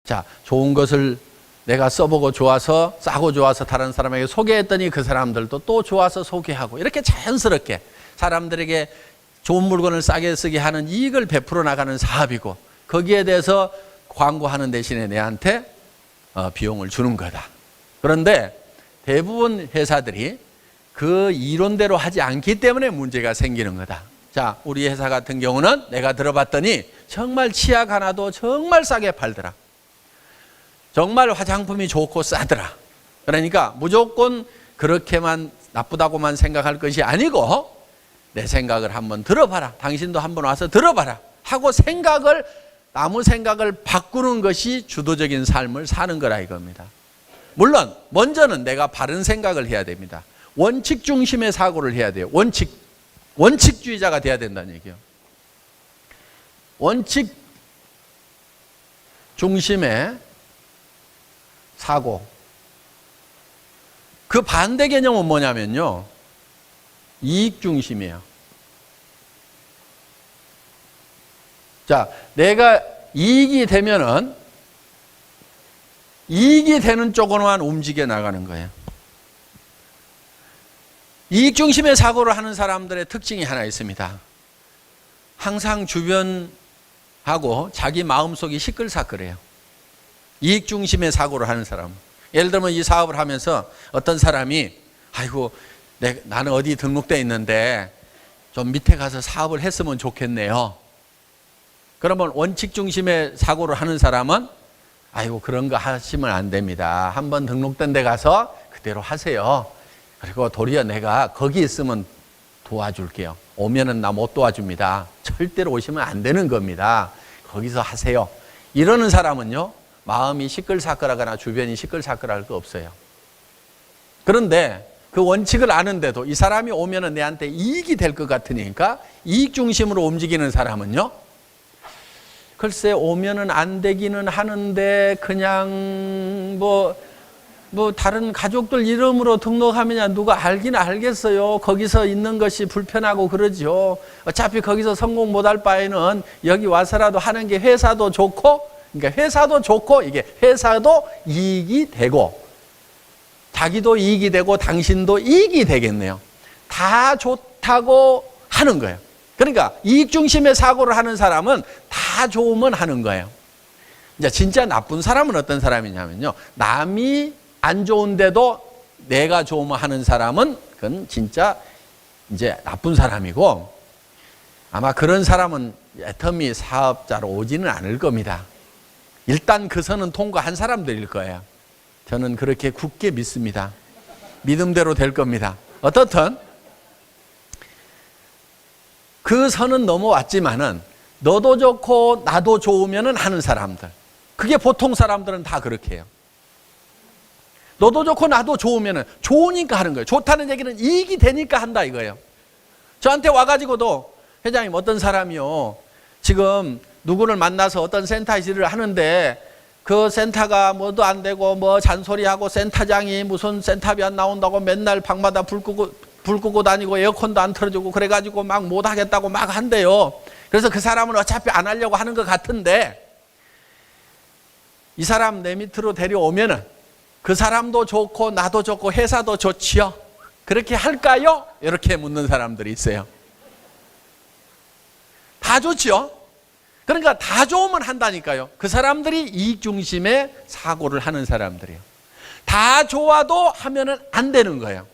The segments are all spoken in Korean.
자, 좋은 것을 내가 써보고 좋아서, 싸고 좋아서 다른 사람에게 소개했더니 그 사람들도 또 좋아서 소개하고, 이렇게 자연스럽게 사람들에게 좋은 물건을 싸게 쓰게 하는 이익을 베풀어 나가는 사업이고, 거기에 대해서 광고하는 대신에 내한테 비용을 주는 거다. 그런데 대부분 회사들이 그 이론대로 하지 않기 때문에 문제가 생기는 거다. 자, 우리 회사 같은 경우는 내가 들어봤더니 정말 치약 하나도 정말 싸게 팔더라. 정말 화장품이 좋고 싸더라. 그러니까 무조건 그렇게만 나쁘다고만 생각할 것이 아니고 내 생각을 한번 들어봐라. 당신도 한번 와서 들어봐라. 하고 남의 생각을 바꾸는 것이 주도적인 삶을 사는 거라 이겁니다. 물론 먼저는 내가 바른 생각을 해야 됩니다. 원칙 중심의 사고를 해야 돼요. 원칙주의자가 돼야 된다는 얘기예요. 원칙 중심의 사고. 그 반대 개념은 뭐냐면요, 이익 중심이에요. 자, 내가 이익이 되면은 이익이 되는 쪽으로만 움직여 나가는 거예요. 이익 중심의 사고를 하는 사람들의 특징이 하나 있습니다. 항상 주변하고 자기 마음속이 시끌사끌해요. 이익 중심의 사고를 하는 사람. 예를 들면 이 사업을 하면서 어떤 사람이 아이고 나는 어디 등록돼 있는데 좀 밑에 가서 사업을 했으면 좋겠네요. 그러면 원칙 중심의 사고를 하는 사람은 아이고 그런 거 하시면 안 됩니다. 한번 등록된 데 가서 그대로 하세요. 그리고 도리어 내가 거기 있으면 도와줄게요. 오면은 나 못 도와줍니다. 절대로 오시면 안 되는 겁니다. 거기서 하세요. 이러는 사람은요, 마음이 시끌사끌하거나 주변이 시끌사끌할 거 없어요. 그런데 그 원칙을 아는데도 이 사람이 오면은 내한테 이익이 될 것 같으니까 이익 중심으로 움직이는 사람은요, 글쎄 오면은 안 되기는 하는데 그냥 뭐 다른 가족들 이름으로 등록하면 누가 알긴 알겠어요. 거기서 있는 것이 불편하고 그러죠. 어차피 거기서 성공 못할 바에는 여기 와서라도 하는 게 회사도 좋고, 그러니까 회사도 좋고 이게 회사도 이익이 되고 자기도 이익이 되고 당신도 이익이 되겠네요. 다 좋다고 하는 거예요. 그러니까 이익 중심의 사고를 하는 사람은 다 좋으면 하는 거예요. 이제 진짜 나쁜 사람은 어떤 사람이냐면요, 남이 안 좋은데도 내가 좋으면 하는 사람은 그건 진짜 이제 나쁜 사람이고, 아마 그런 사람은 애터미 사업자로 오지는 않을 겁니다. 일단 그 선은 통과한 사람들일 거예요. 저는 그렇게 굳게 믿습니다. 믿음대로 될 겁니다. 어떻든 그 선은 넘어왔지만은 너도 좋고 나도 좋으면은 하는 사람들, 그게 보통 사람들은 다 그렇게 해요. 너도 좋고 나도 좋으면은 좋으니까 하는 거예요. 좋다는 얘기는 이익이 되니까 한다 이거예요. 저한테 와가지고도 회장님 어떤 사람이요, 지금 누구를 만나서 어떤 센터 일을 하는데 그 센터가 뭐도 안 되고 뭐 잔소리하고 센터장이 무슨 센터비 안 나온다고 맨날 방마다 불 끄고 다니고 에어컨도 안 틀어주고 그래가지고 막 못하겠다고 막 한대요. 그래서 그 사람은 어차피 안 하려고 하는 것 같은데 이 사람 내 밑으로 데려오면은 그 사람도 좋고 나도 좋고 회사도 좋지요. 그렇게 할까요? 이렇게 묻는 사람들이 있어요. 다 좋지요. 그러니까 다 좋으면 한다니까요. 그 사람들이 이익 중심의 사고를 하는 사람들이에요. 다 좋아도 하면은 안 되는 거예요.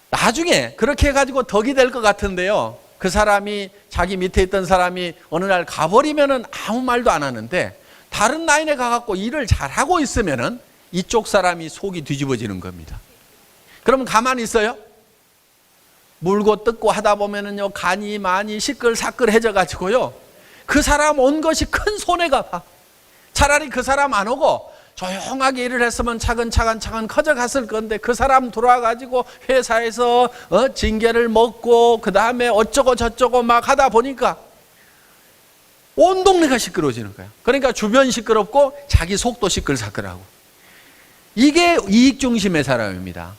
나중에 그렇게 해가지고 덕이 될 것 같은데요, 그 사람이 자기 밑에 있던 사람이 어느 날 가버리면은 아무 말도 안 하는데 다른 라인에 가갖고 일을 잘하고 있으면은 이쪽 사람이 속이 뒤집어지는 겁니다. 그러면 가만히 있어요? 물고 뜯고 하다 보면은요, 간이 많이 시끌사끌해져 가지고요, 그 사람 온 것이 큰 손해가 봐. 차라리 그 사람 안 오고 조용하게 일을 했으면 차근차근 커져갔을 건데 그 사람 들어와 가지고 회사에서 징계를 먹고 그 다음에 어쩌고 저쩌고 막 하다 보니까 온 동네가 시끄러워지는 거야. 그러니까 주변 시끄럽고 자기 속도 시끌사끌하고. 이게 이익 중심의 사람입니다.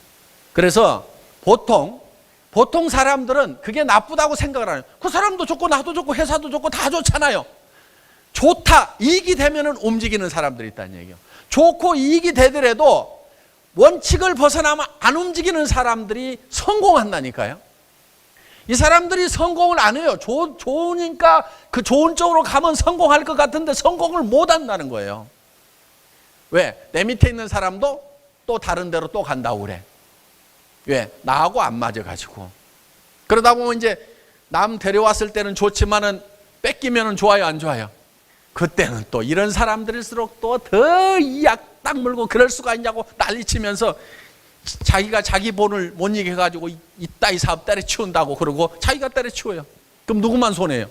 그래서 보통 사람들은 그게 나쁘다고 생각을 하는 거예요. 그 사람도 좋고 나도 좋고 회사도 좋고 다 좋잖아요. 좋다, 이익이 되면은 움직이는 사람들이 있다는 얘기예요. 좋고 이익이 되더라도 원칙을 벗어나면 안 움직이는 사람들이 성공한다니까요. 이 사람들이 성공을 안 해요. 좋으니까 그 좋은 쪽으로 가면 성공할 것 같은데 성공을 못 한다는 거예요. 왜? 내 밑에 있는 사람도 또 다른 데로 또 간다고 그래. 왜? 나하고 안 맞아가지고. 그러다 보면 이제 남 데려왔을 때는 좋지만은 뺏기면은 좋아요, 안 좋아요? 그때는 또 이런 사람들일수록 또 더 약 딱 물고 그럴 수가 있냐고 난리치면서 자기가 자기 본을 못 이겨가지고 이따위 사업 때려치운다고 그러고 자기가 때려치워요. 그럼 누구만 손해요?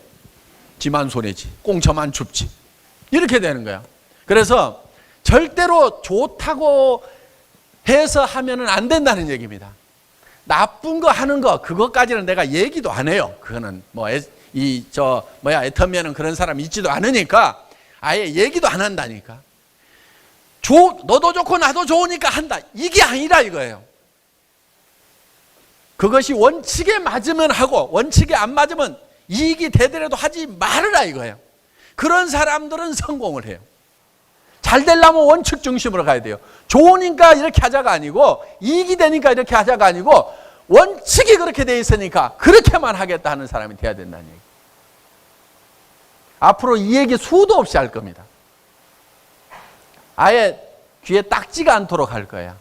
지만 손해지. 꽁쳐만 줍지. 이렇게 되는 거야. 그래서 절대로 좋다고 해서 하면은 안 된다는 얘기입니다. 나쁜 거 하는 거 그것까지는 내가 얘기도 안 해요. 그거는 뭐 애터미는 그런 사람 있지도 않으니까 아예 얘기도 안 한다니까. 너도 좋고 나도 좋으니까 한다. 이게 아니라 이거예요. 그것이 원칙에 맞으면 하고 원칙에 안 맞으면 이익이 되더라도 하지 말으라 이거예요. 그런 사람들은 성공을 해요. 잘 되려면 원칙 중심으로 가야 돼요. 좋으니까 이렇게 하자가 아니고 이익이 되니까 이렇게 하자가 아니고 원칙이 그렇게 돼 있으니까 그렇게만 하겠다 하는 사람이 돼야 된다는 얘기. 앞으로 이 얘기 수도 없이 할 겁니다. 아예 귀에 딱지가 않도록 할 거야.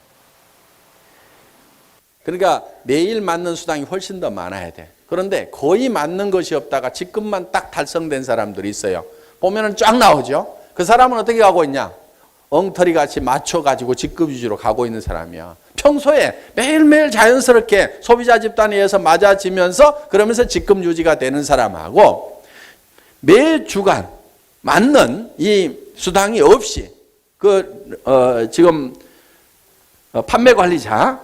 그러니까 매일 맞는 수당이 훨씬 더 많아야 돼. 그런데 거의 맞는 것이 없다가 직급만 딱 달성된 사람들이 있어요. 보면은 쫙 나오죠. 그 사람은 어떻게 가고 있냐? 엉터리 같이 맞춰가지고 직급 위주로 가고 있는 사람이야. 평소에 매일매일 자연스럽게 소비자 집단에 의해서 맞아지면서 그러면서 직급 유지가 되는 사람하고 매 주간 맞는 이 수당이 없이 지금 판매 관리자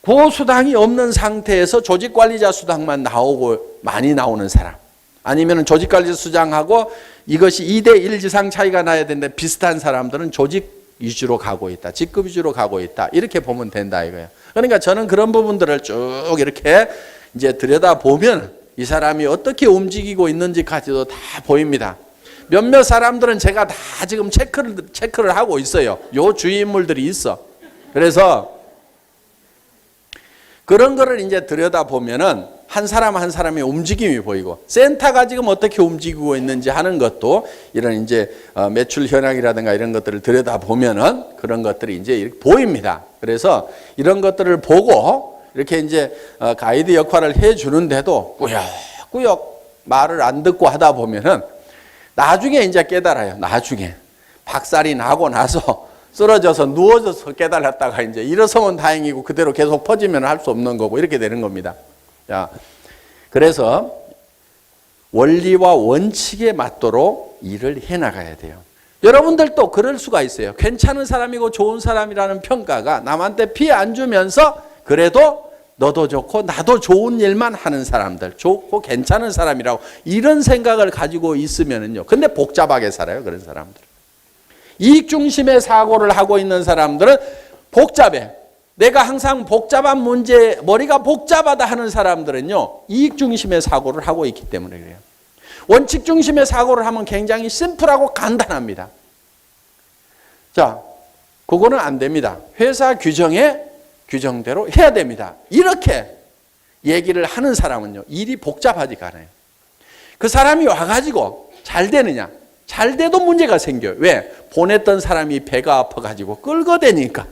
그 수당이 없는 상태에서 조직 관리자 수당만 나오고 많이 나오는 사람 아니면 조직 관리자 수당하고 이것이 2대1 이상 차이가 나야 되는데 비슷한 사람들은 조직 위주로 가고 있다. 직급 위주로 가고 있다. 이렇게 보면 된다 이거예요. 그러니까 저는 그런 부분들을 쭉 이렇게 이제 들여다보면 이 사람이 어떻게 움직이고 있는지까지도 다 보입니다. 몇몇 사람들은 제가 다 지금 체크를 하고 있어요. 요 주위 인물들이 있어. 그래서 그런 거를 이제 들여다보면은 한 사람 한 사람의 움직임이 보이고 센터가 지금 어떻게 움직이고 있는지 하는 것도 이런 이제 매출 현황이라든가 이런 것들을 들여다보면은 그런 것들이 이제 이렇게 보입니다. 그래서 이런 것들을 보고 이렇게 이제 가이드 역할을 해 주는데도 꾸역꾸역 말을 안 듣고 하다 보면은 나중에 이제 깨달아요. 나중에 박살이 나고 나서 쓰러져서 누워져서 깨달았다가 이제 일어서면 다행이고 그대로 계속 퍼지면 할 수 없는 거고 이렇게 되는 겁니다. 자, 그래서 원리와 원칙에 맞도록 일을 해나가야 돼요. 여러분들도 그럴 수가 있어요. 괜찮은 사람이고 좋은 사람이라는 평가가 남한테 피해 안 주면서 그래도 너도 좋고 나도 좋은 일만 하는 사람들, 좋고 괜찮은 사람이라고 이런 생각을 가지고 있으면은요. 근데 복잡하게 살아요, 그런 사람들. 이익 중심의 사고를 하고 있는 사람들은 복잡해. 내가 항상 복잡한 문제, 머리가 복잡하다 하는 사람들은요. 이익 중심의 사고를 하고 있기 때문에 그래요. 원칙 중심의 사고를 하면 굉장히 심플하고 간단합니다. 자, 그거는 안 됩니다. 회사 규정대로 해야 됩니다. 이렇게 얘기를 하는 사람은요. 일이 복잡하지가 않아요. 그 사람이 와가지고 잘 되느냐? 잘 돼도 문제가 생겨요. 왜? 보냈던 사람이 배가 아파가지고 끌거대니까.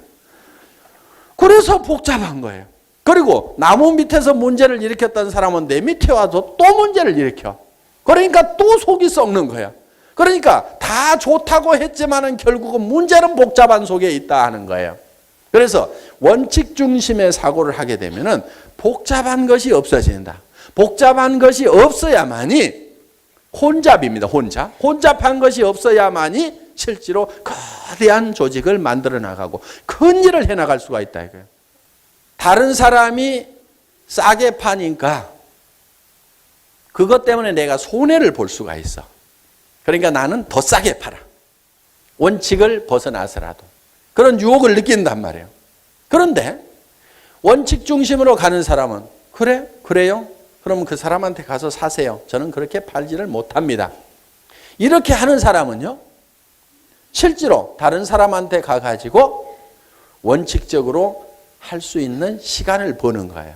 그래서 복잡한 거예요. 그리고 나무 밑에서 문제를 일으켰던 사람은 내 밑에 와서 또 문제를 일으켜. 그러니까 또 속이 썩는 거야. 그러니까 다 좋다고 했지만은 결국은 문제는 복잡한 속에 있다 하는 거예요. 그래서 원칙 중심의 사고를 하게 되면은 복잡한 것이 없어진다. 복잡한 것이 없어야만이 혼잡입니다. 혼잡한 것이 없어야만이 실제로 거대한 조직을 만들어 나가고 큰 일을 해나갈 수가 있다 이거예요. 다른 사람이 싸게 파니까 그것 때문에 내가 손해를 볼 수가 있어. 그러니까 나는 더 싸게 팔아. 원칙을 벗어나서라도. 그런 유혹을 느낀단 말이에요. 그런데 원칙 중심으로 가는 사람은 그래요? 그러면 그 사람한테 가서 사세요. 저는 그렇게 팔지를 못합니다. 이렇게 하는 사람은요, 실제로 다른 사람한테 가가지고 원칙적으로 할 수 있는 시간을 버는 거예요.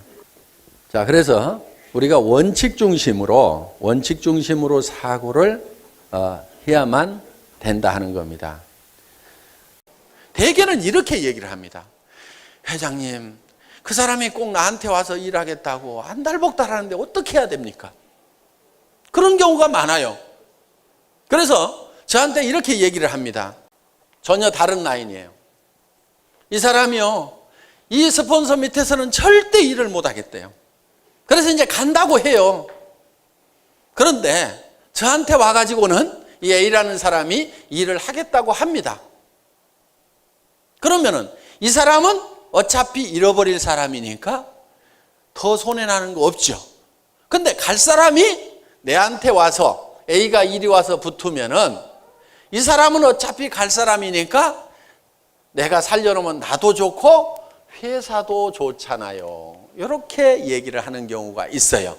자, 그래서 우리가 원칙 중심으로 사고를 해야만 된다 하는 겁니다. 대개는 이렇게 얘기를 합니다. 회장님, 그 사람이 꼭 나한테 와서 일하겠다고 안달복달 하는데 어떻게 해야 됩니까? 그런 경우가 많아요. 그래서 저한테 이렇게 얘기를 합니다. 전혀 다른 라인이에요. 이 사람이요, 이 스폰서 밑에서는 절대 일을 못 하겠대요. 그래서 이제 간다고 해요. 그런데 저한테 와가지고는 이 A라는 사람이 일을 하겠다고 합니다. 그러면은 이 사람은 어차피 잃어버릴 사람이니까 더 손해나는 거 없죠. 근데 갈 사람이 내한테 와서 A가 이리 와서 붙으면은 이 사람은 어차피 갈 사람이니까 내가 살려놓으면 나도 좋고 회사도 좋잖아요. 이렇게 얘기를 하는 경우가 있어요.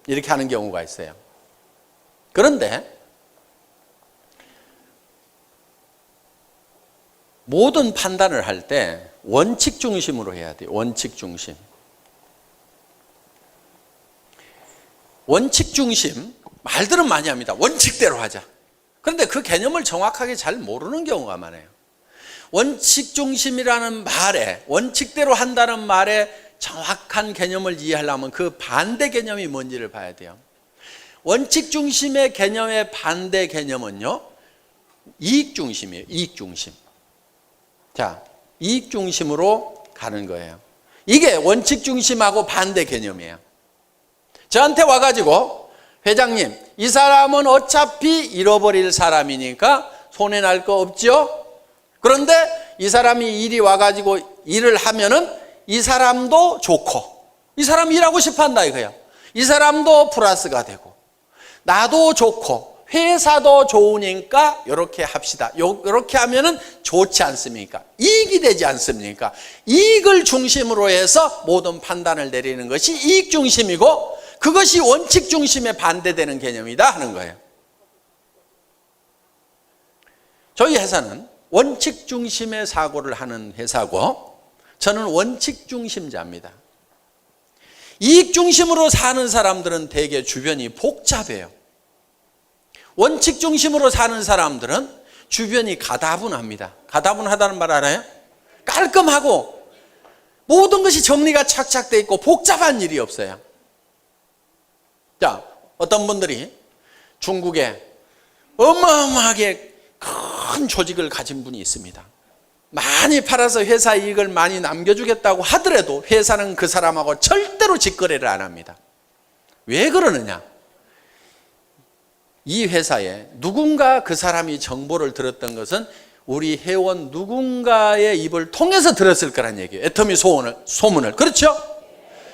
이렇게 하는 경우가 있어요. 그런데 모든 판단을 할 때 원칙 중심으로 해야 돼요. 원칙 중심. 원칙 중심, 말들은 많이 합니다. 원칙대로 하자. 그런데 그 개념을 정확하게 잘 모르는 경우가 많아요. 원칙 중심이라는 말에, 원칙대로 한다는 말에 정확한 개념을 이해하려면 그 반대 개념이 뭔지를 봐야 돼요. 원칙 중심의 개념의 반대 개념은요, 이익 중심이에요. 이익 중심. 자, 이익 중심으로 가는 거예요. 이게 원칙 중심하고 반대 개념이에요. 저한테 와가지고, 회장님, 이 사람은 어차피 잃어버릴 사람이니까 손해날 거 없죠? 그런데 이 사람이 일이 와가지고 일을 하면은 이 사람도 좋고, 이 사람이 일하고 싶어 한다 이거야. 이 사람도 플러스가 되고, 나도 좋고, 회사도 좋으니까 이렇게 합시다. 이렇게 하면은 좋지 않습니까? 이익이 되지 않습니까? 이익을 중심으로 해서 모든 판단을 내리는 것이 이익 중심이고, 그것이 원칙 중심에 반대되는 개념이다 하는 거예요. 저희 회사는 원칙 중심의 사고를 하는 회사고, 저는 원칙 중심자입니다. 이익 중심으로 사는 사람들은 대개 주변이 복잡해요. 원칙 중심으로 사는 사람들은 주변이 가다분합니다. 가다분하다는 말 알아요? 깔끔하고 모든 것이 정리가 착착 돼 있고 복잡한 일이 없어요. 자, 어떤 분들이 중국에 어마어마하게 큰 조직을 가진 분이 있습니다. 많이 팔아서 회사 이익을 많이 남겨주겠다고 하더라도 회사는 그 사람하고 절대로 직거래를 안 합니다. 왜 그러느냐? 이 회사에 누군가 그 사람이 정보를 들었던 것은 우리 회원 누군가의 입을 통해서 들었을 거란 얘기예요. 애터미 소문을. 그렇죠?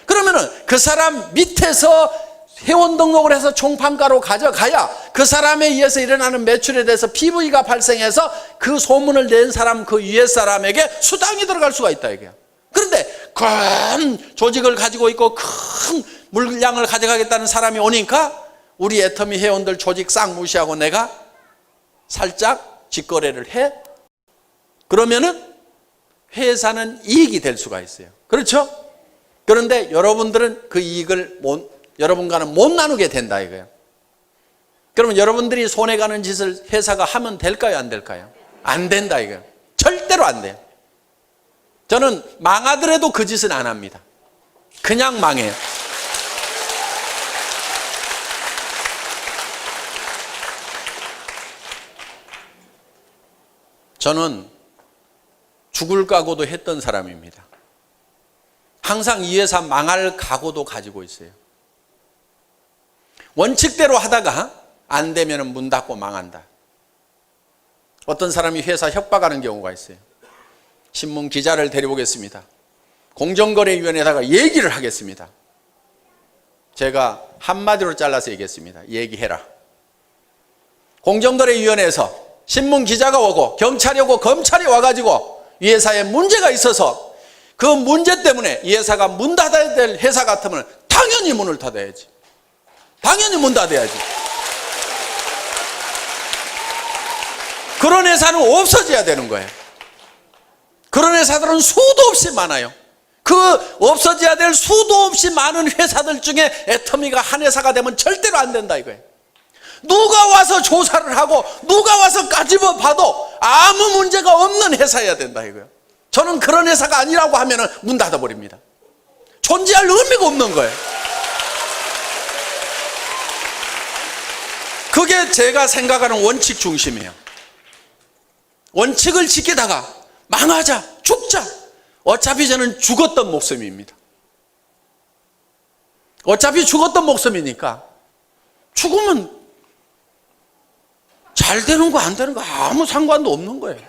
그러면은 그 사람 밑에서 회원 등록을 해서 총판가로 가져가야 그 사람에 의해서 일어나는 매출에 대해서 PV가 발생해서 그 소문을 낸 사람, 그 위에 사람에게 수당이 들어갈 수가 있다 이게요. 그런데 큰 조직을 가지고 있고 큰 물량을 가져가겠다는 사람이 오니까 우리 애터미 회원들 조직 싹 무시하고 내가 살짝 직거래를 해? 그러면은 회사는 이익이 될 수가 있어요. 그렇죠? 그런데 여러분들은 그 이익을 여러분과는 못 나누게 된다 이거예요. 그러면 여러분들이 손해가는 짓을 회사가 하면 될까요? 안 될까요? 안 된다 이거예요. 절대로 안 돼요. 저는 망하더라도 그 짓은 안 합니다. 그냥 망해요. 저는 죽을 각오도 했던 사람입니다. 항상 이 회사 망할 각오도 가지고 있어요. 원칙대로 하다가 안 되면 문 닫고 망한다. 어떤 사람이 회사 협박하는 경우가 있어요. 신문 기자를 데려오겠습니다. 공정거래위원회에다가 얘기를 하겠습니다. 제가 한마디로 잘라서 얘기했습니다. 얘기해라. 공정거래위원회에서 신문 기자가 오고 경찰이 오고 검찰이 와가지고 이 회사에 문제가 있어서 그 문제 때문에 이 회사가 문 닫아야 될 회사 같으면 당연히 문을 닫아야지. 당연히 문 닫아야지. 그런 회사는 없어져야 되는 거예요. 그런 회사들은 수도 없이 많아요. 그 없어져야 될 수도 없이 많은 회사들 중에 애터미가 한 회사가 되면 절대로 안 된다 이거예요. 누가 와서 조사를 하고 누가 와서 까집어 봐도 아무 문제가 없는 회사여야 된다 이거예요. 저는 그런 회사가 아니라고 하면 문 닫아버립니다. 존재할 의미가 없는 거예요. 그게 제가 생각하는 원칙 중심이에요. 원칙을 지키다가 망하자, 죽자. 어차피 저는 죽었던 목숨입니다. 어차피 죽었던 목숨이니까 죽으면 잘 되는 거 안 되는 거 아무 상관도 없는 거예요.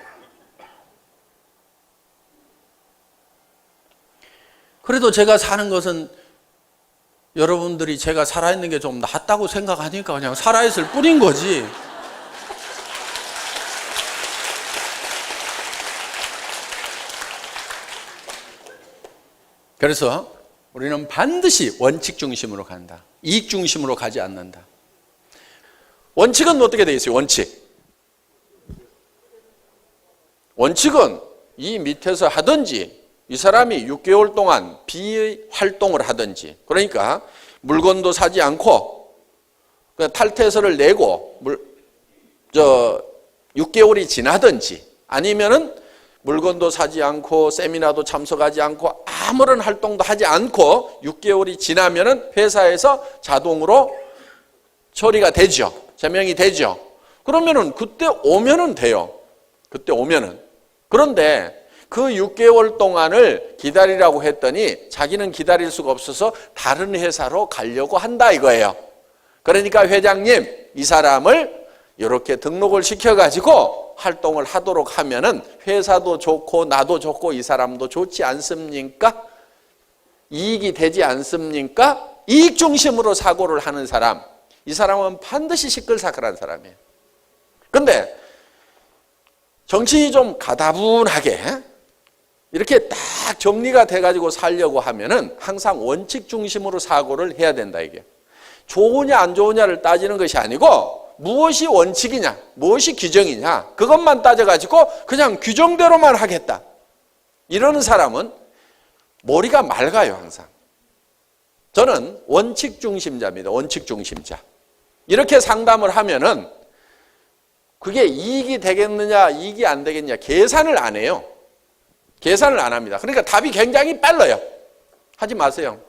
그래도 제가 사는 것은 여러분들이 제가 살아있는 게 좀 낫다고 생각하니까 그냥 살아있을 뿐인 거지. 그래서 우리는 반드시 원칙 중심으로 간다. 이익 중심으로 가지 않는다. 원칙은 어떻게 되어 있어요? 원칙은 이 밑에서 하든지 이 사람이 6개월 동안 비활동을 하든지, 그러니까 물건도 사지 않고 탈퇴서를 내고 6개월이 지나든지, 아니면은 물건도 사지 않고 세미나도 참석하지 않고 아무런 활동도 하지 않고 6개월이 지나면은 회사에서 자동으로 처리가 되죠. 제명이 되죠. 그러면은 그때 오면은 돼요. 그때 오면은. 그런데 그 6개월 동안을 기다리라고 했더니 자기는 기다릴 수가 없어서 다른 회사로 가려고 한다 이거예요. 그러니까 회장님, 이 사람을 이렇게 등록을 시켜가지고 활동을 하도록 하면은 회사도 좋고 나도 좋고 이 사람도 좋지 않습니까? 이익이 되지 않습니까? 이익 중심으로 사고를 하는 사람, 이 사람은 반드시 시끌사끌한 사람이에요. 근데 정신이 좀 가다분하게 이렇게 딱 정리가 돼가지고 살려고 하면은 항상 원칙 중심으로 사고를 해야 된다 이게. 좋으냐 안 좋으냐를 따지는 것이 아니고 무엇이 원칙이냐, 무엇이 규정이냐, 그것만 따져가지고 그냥 규정대로만 하겠다. 이러는 사람은 머리가 맑아요, 항상. 저는 원칙 중심자입니다. 원칙 중심자. 이렇게 상담을 하면은 그게 이익이 되겠느냐, 이익이 안 되겠느냐, 계산을 안 해요. 계산을 안 합니다. 그러니까 답이 굉장히 빨라요. 하지 마세요.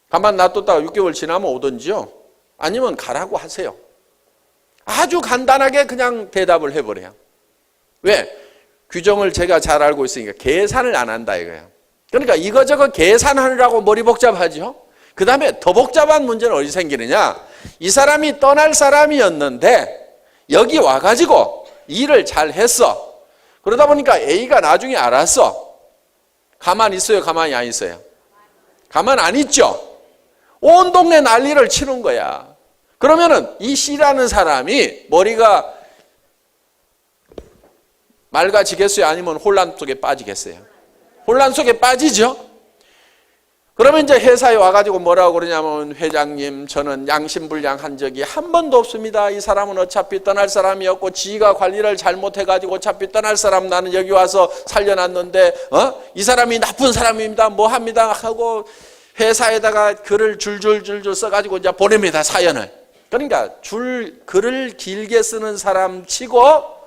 가만 놔뒀다가 6개월 지나면 오든지요. 아니면 가라고 하세요. 아주 간단하게 그냥 대답을 해버려요. 왜? 규정을 제가 잘 알고 있으니까 계산을 안 한다 이거예요. 그러니까 이거저거 계산하느라고 머리 복잡하죠. 그 다음에 더 복잡한 문제는 어디 생기느냐. 이 사람이 떠날 사람이었는데 여기 와가지고 일을 잘 했어. 그러다 보니까 A가 나중에 알았어. 가만히 있어요? 가만히 안 있어요? 가만 안 있죠? 온 동네 난리를 치는 거야. 그러면은 이 C라는 사람이 머리가 맑아지겠어요? 아니면 혼란 속에 빠지겠어요? 혼란 속에 빠지죠? 그러면 이제 회사에 와가지고 뭐라고 그러냐면, 회장님, 저는 양심불량한 적이 한 번도 없습니다. 이 사람은 어차피 떠날 사람이었고 지가 관리를 잘못해가지고 어차피 떠날 사람 나는 여기 와서 살려놨는데 이 사람이 나쁜 사람입니다. 뭐 합니다 하고 회사에다가 글을 줄줄줄줄 써가지고 이제 보냅니다, 사연을. 그러니까 글을 길게 쓰는 사람 치고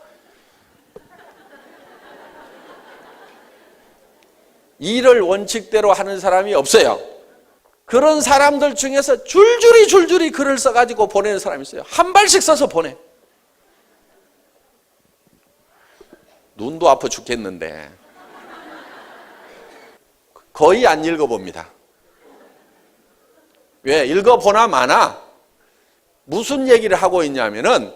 일을 원칙대로 하는 사람이 없어요. 그런 사람들 중에서 줄줄이 글을 써가지고 보내는 사람이 있어요. 한 발씩 써서 보내. 눈도 아파 죽겠는데 거의 안 읽어봅니다. 왜? 읽어보나 마나 무슨 얘기를 하고 있냐면은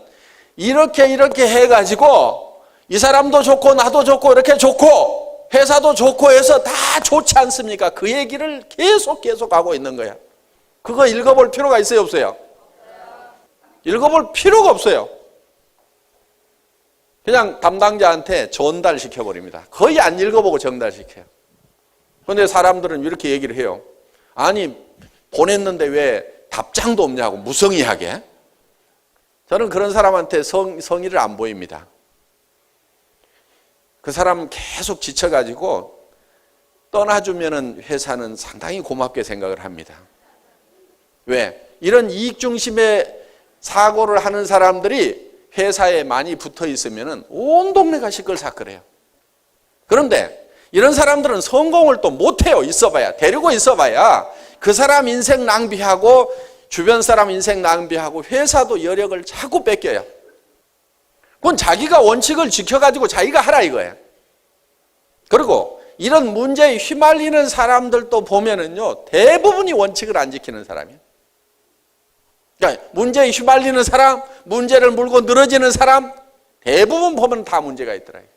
이렇게 해가지고 이 사람도 좋고 나도 좋고 이렇게 좋고 회사도 좋고 해서 다 좋지 않습니까? 그 얘기를 계속 하고 있는 거야. 그거 읽어볼 필요가 있어요, 없어요? 읽어볼 필요가 없어요. 그냥 담당자한테 전달시켜버립니다. 거의 안 읽어보고 전달시켜요. 그런데 사람들은 이렇게 얘기를 해요. 아니, 보냈는데 왜 답장도 없냐고, 무성의하게. 저는 그런 사람한테 성의를 안 보입니다. 그 사람 계속 지쳐가지고 떠나주면은 회사는 상당히 고맙게 생각을 합니다. 왜? 이런 이익 중심의 사고를 하는 사람들이 회사에 많이 붙어 있으면은 온 동네가 시끌사끌해요. 그런데 이런 사람들은 성공을 또 못해요. 있어봐야. 데리고 있어봐야 그 사람 인생 낭비하고 주변 사람 인생 낭비하고 회사도 여력을 자꾸 뺏겨요. 그건 자기가 원칙을 지켜가지고 자기가 하라 이거예요. 그리고 이런 문제에 휘말리는 사람들도 보면은요, 대부분이 원칙을 안 지키는 사람이에요. 그러니까 문제에 휘말리는 사람, 문제를 물고 늘어지는 사람, 대부분 보면 다 문제가 있더라고요.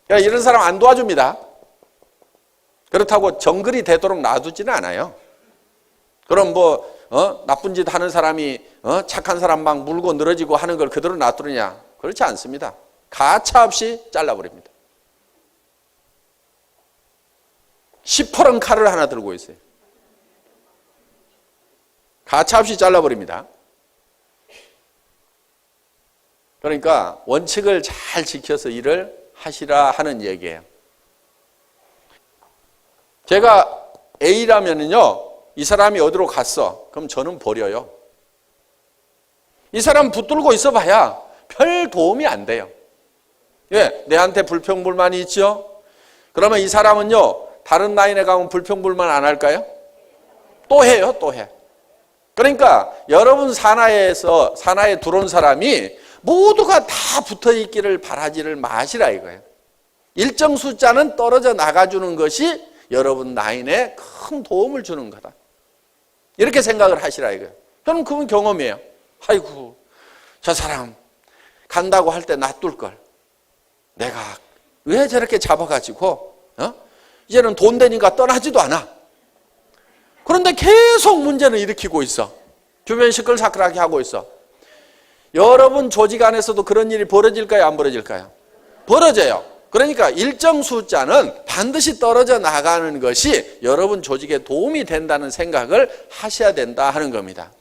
그러니까 이런 사람 안 도와줍니다. 그렇다고 정글이 되도록 놔두지는 않아요. 그럼 나쁜 짓 하는 사람이 착한 사람 막 물고 늘어지고 하는 걸 그대로 놔두느냐? 그렇지 않습니다. 가차없이 잘라버립니다. 시퍼런 칼을 하나 들고 있어요. 가차없이 잘라버립니다. 그러니까 원칙을 잘 지켜서 일을 하시라 하는 얘기예요. 제가 A라면은요, 이 사람이 어디로 갔어? 그럼 저는 버려요. 이 사람 붙들고 있어 봐야 별 도움이 안 돼요. 예, 내한테 불평불만이 있죠? 그러면 이 사람은요, 다른 라인에 가면 불평불만 안 할까요? 또 해요, 또 해. 그러니까 여러분 산하에 들어온 사람이 모두가 다 붙어 있기를 바라지를 마시라 이거예요. 일정 숫자는 떨어져 나가주는 것이 여러분 라인에 큰 도움을 주는 거다. 이렇게 생각을 하시라 이거예요. 저는 그건 경험이에요. 아이고, 저 사람 간다고 할 때 놔둘 걸. 내가 왜 저렇게 잡아가지고 이제는 돈 되니까 떠나지도 않아. 그런데 계속 문제는 일으키고 있어. 주변 시끌사끌하게 하고 있어. 여러분 조직 안에서도 그런 일이 벌어질까요? 안 벌어질까요? 벌어져요. 그러니까 일정 숫자는 반드시 떨어져 나가는 것이 여러분 조직에 도움이 된다는 생각을 하셔야 된다 하는 겁니다.